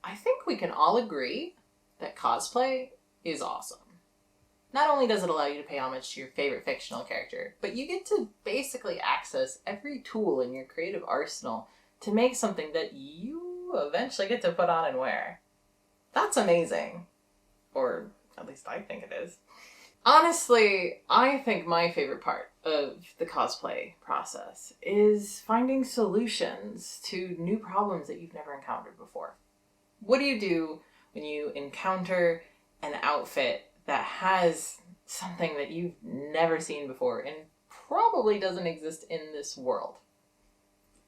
I think we can all agree that cosplay is awesome. Not only does it allow you to pay homage to your favorite fictional character, but you get to basically access every tool in your creative arsenal to make something that you eventually get to put on and wear. That's amazing. Or at least I think it is. Honestly, I think my favorite part of the cosplay process is finding solutions to new problems that you've never encountered before. What do you do when you encounter an outfit that has something that you've never seen before and probably doesn't exist in this world?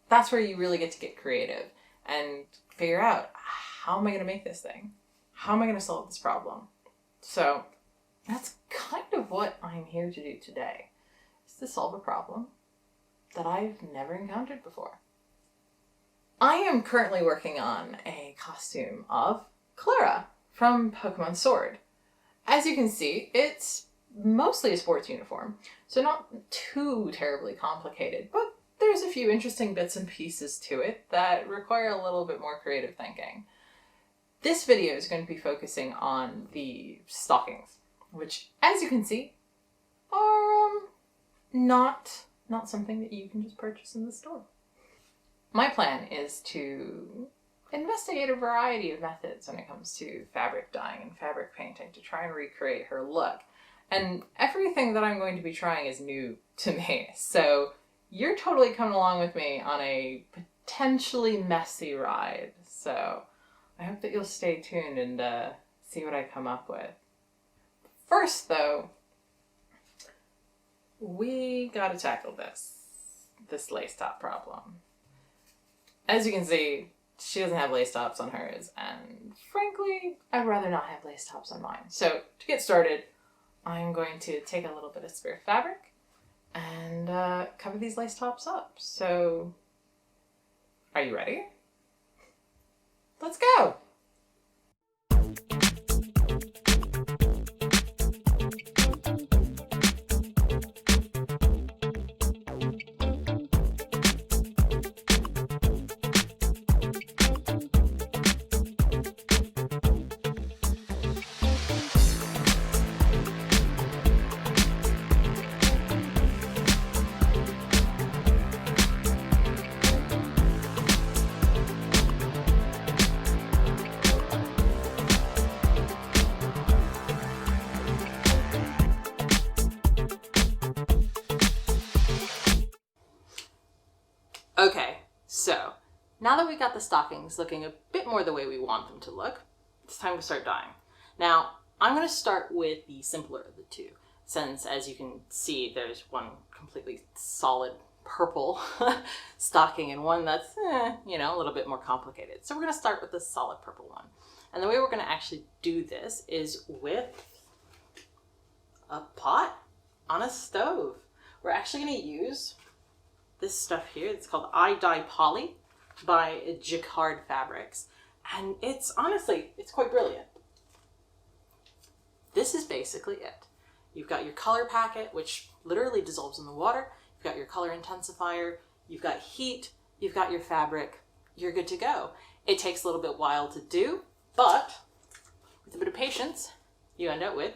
That's where you really get to get creative and figure out, how am I going to make this thing? How am I going to solve this problem? So that's kind of what I'm here to do today, is to solve a problem that I've never encountered before. I am currently working on a costume of Clara from Pokemon Sword. As you can see, it's mostly a sports uniform, so not too terribly complicated, but there's a few interesting bits and pieces to it that require a little bit more creative thinking. This video is going to be focusing on the stockings, which, as you can see, are not something that you can just purchase in the store. My plan is to investigate a variety of methods when it comes to fabric dyeing and fabric painting to try and recreate her look. And everything that I'm going to be trying is new to me, so you're totally coming along with me on a potentially messy ride. So I hope that you'll stay tuned and see what I come up with. First, though, we gotta tackle this lace top problem. As you can see, she doesn't have lace tops on hers, and frankly, I'd rather not have lace tops on mine. So to get started, I'm going to take a little bit of spare fabric and cover these lace tops up. So, are you ready? Let's go! Okay, so now that we got the stockings looking a bit more the way we want them to look, it's time to start dyeing. Now, I'm going to start with the simpler of the two, since as you can see, there's one completely solid purple stocking and one that's, a little bit more complicated. So we're going to start with the solid purple one. And the way we're going to actually do this is with a pot on a stove. We're actually going to use this stuff here. It's called I Dye Poly by Jacquard Fabrics. And it's quite brilliant. This is basically it. You've got your color packet, which literally dissolves in the water. You've got your color intensifier. You've got heat. You've got your fabric. You're good to go. It takes a little bit while to do, but with a bit of patience, you end up with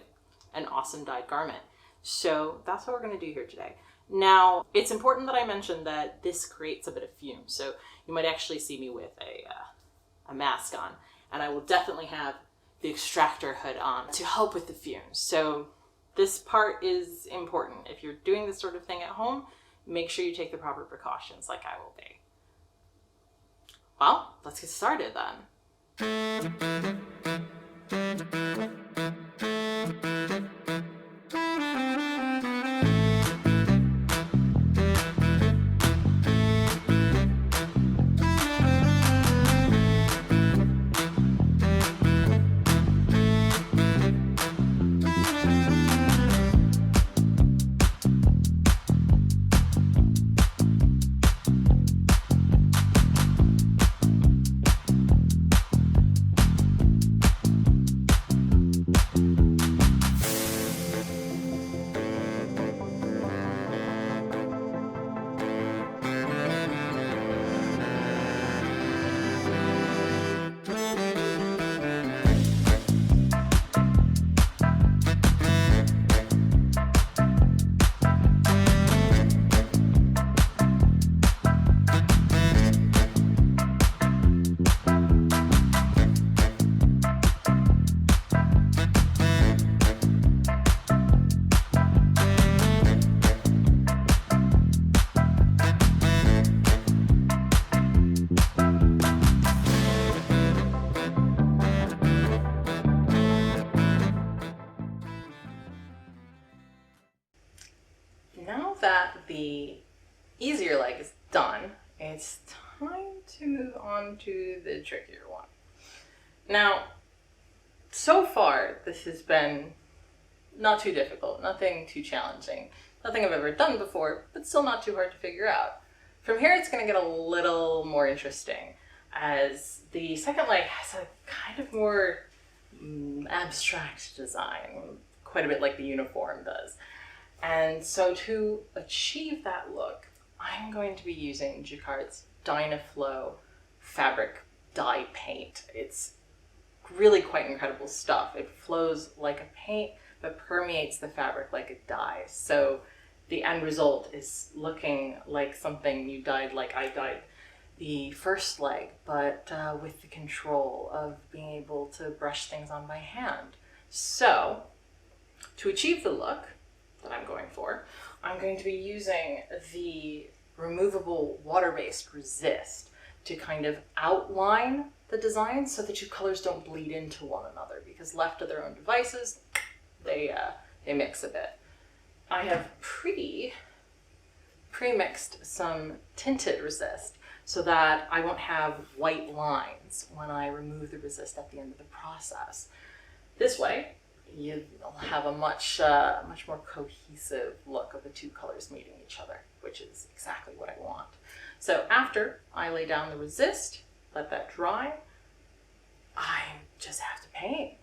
an awesome dyed garment. So that's what we're going to do here today. Now, it's important that I mention that this creates a bit of fume, so you might actually see me with a mask on, and I will definitely have the extractor hood on to help with the fumes. So this part is important. If you're doing this sort of thing at home, make sure you take the proper precautions like I will be. Well, let's get started then. that the easier leg is done, it's time to move on to the trickier one. Now, so far, this has been not too difficult, nothing too challenging, nothing I've ever done before, but still not too hard to figure out. From here, it's going to get a little more interesting, as the second leg has a kind of more abstract design, quite a bit like the uniform does. And so to achieve that look, I'm going to be using Jacquard's Dynaflow fabric dye paint. It's really quite incredible stuff. It flows like a paint, but permeates the fabric like a dye. So the end result is looking like something you dyed like I dyed the first leg, but with the control of being able to brush things on by hand. So to achieve the look that I'm going for, I'm going to be using the removable water-based resist to kind of outline the design so that your colors don't bleed into one another, because left to their own devices, they mix a bit. I have pre-mixed some tinted resist so that I won't have white lines when I remove the resist at the end of the process. This way, you'll have a much more cohesive look of the two colors meeting each other, which is exactly what I want. So after I lay down the resist, let that dry, I just have to paint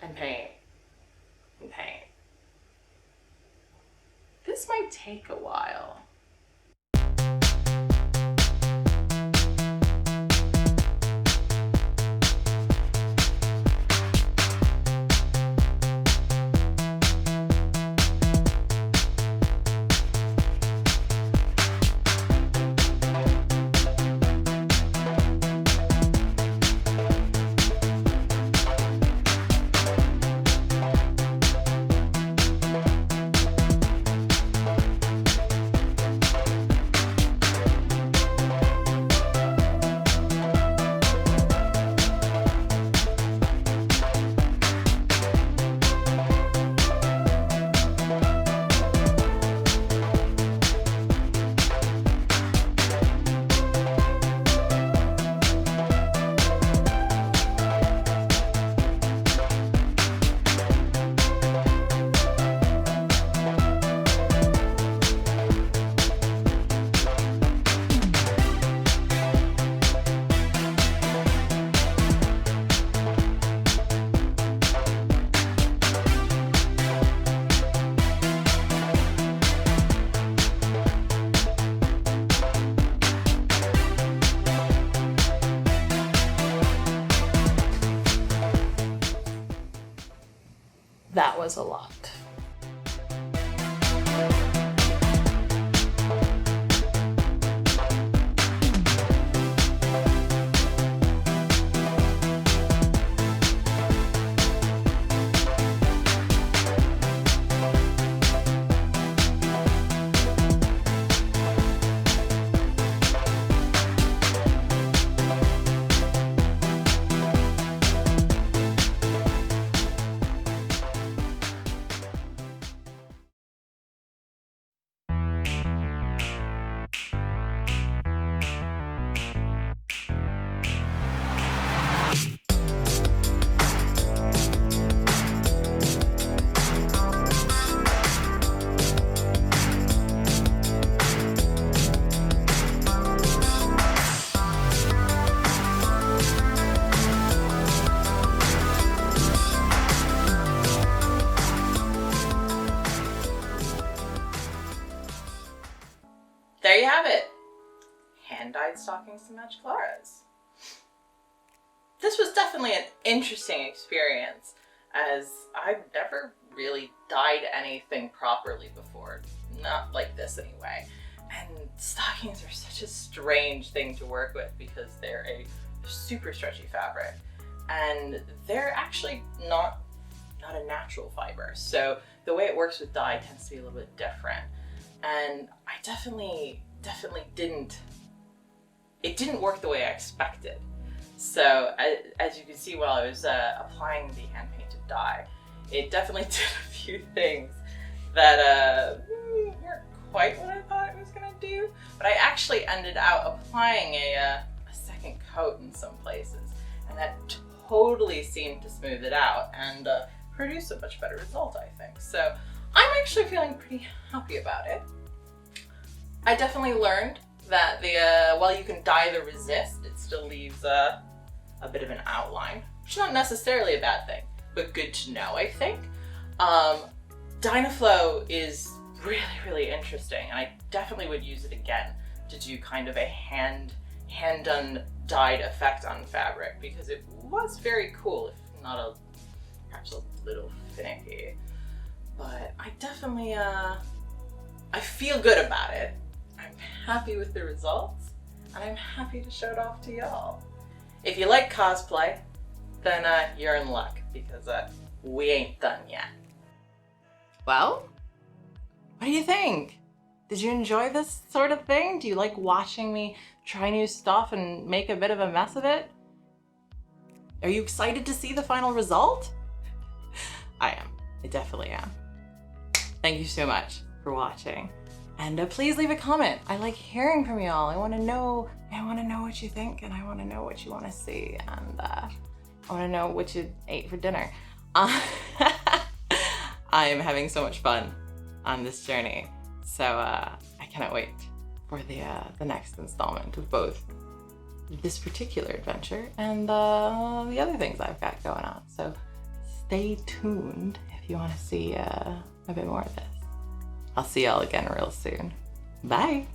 and paint and paint. This might take a while. That was a lot. There you have it. Hand-dyed stockings to match Clara's. This was definitely an interesting experience, as I've never really dyed anything properly before. Not like this anyway. And stockings are such a strange thing to work with because they're a super stretchy fabric. And they're actually not a natural fiber. So the way it works with dye tends to be a little bit different. And I definitely didn't work the way I expected. So as you can see while I was applying the hand painted dye, it definitely did a few things that weren't quite what I thought it was gonna do, but I actually ended up applying a second coat in some places, and that totally seemed to smooth it out and produce a much better result, I think. So I'm actually feeling pretty happy about it. I definitely learned that while you can dye the resist, it still leaves a bit of an outline, which is not necessarily a bad thing, but good to know, I think. Dynaflow is really, really interesting, and I definitely would use it again to do kind of a hand-done dyed effect on fabric, because it was very cool, if not perhaps a little finicky. But I definitely, I feel good about it. I'm happy with the results, and I'm happy to show it off to y'all. If you like cosplay, then you're in luck, because we ain't done yet. Well, what do you think? Did you enjoy this sort of thing? Do you like watching me try new stuff and make a bit of a mess of it? Are you excited to see the final result? I am. I definitely am. Thank you so much for watching. And please leave a comment. I like hearing from y'all. I want to know what you think, and I want to know what you want to see, and I want to know what you ate for dinner. I am having so much fun on this journey, so I cannot wait for the next installment of both this particular adventure and the other things I've got going on. So stay tuned if you want to see a bit more of this. I'll see y'all again real soon. Bye!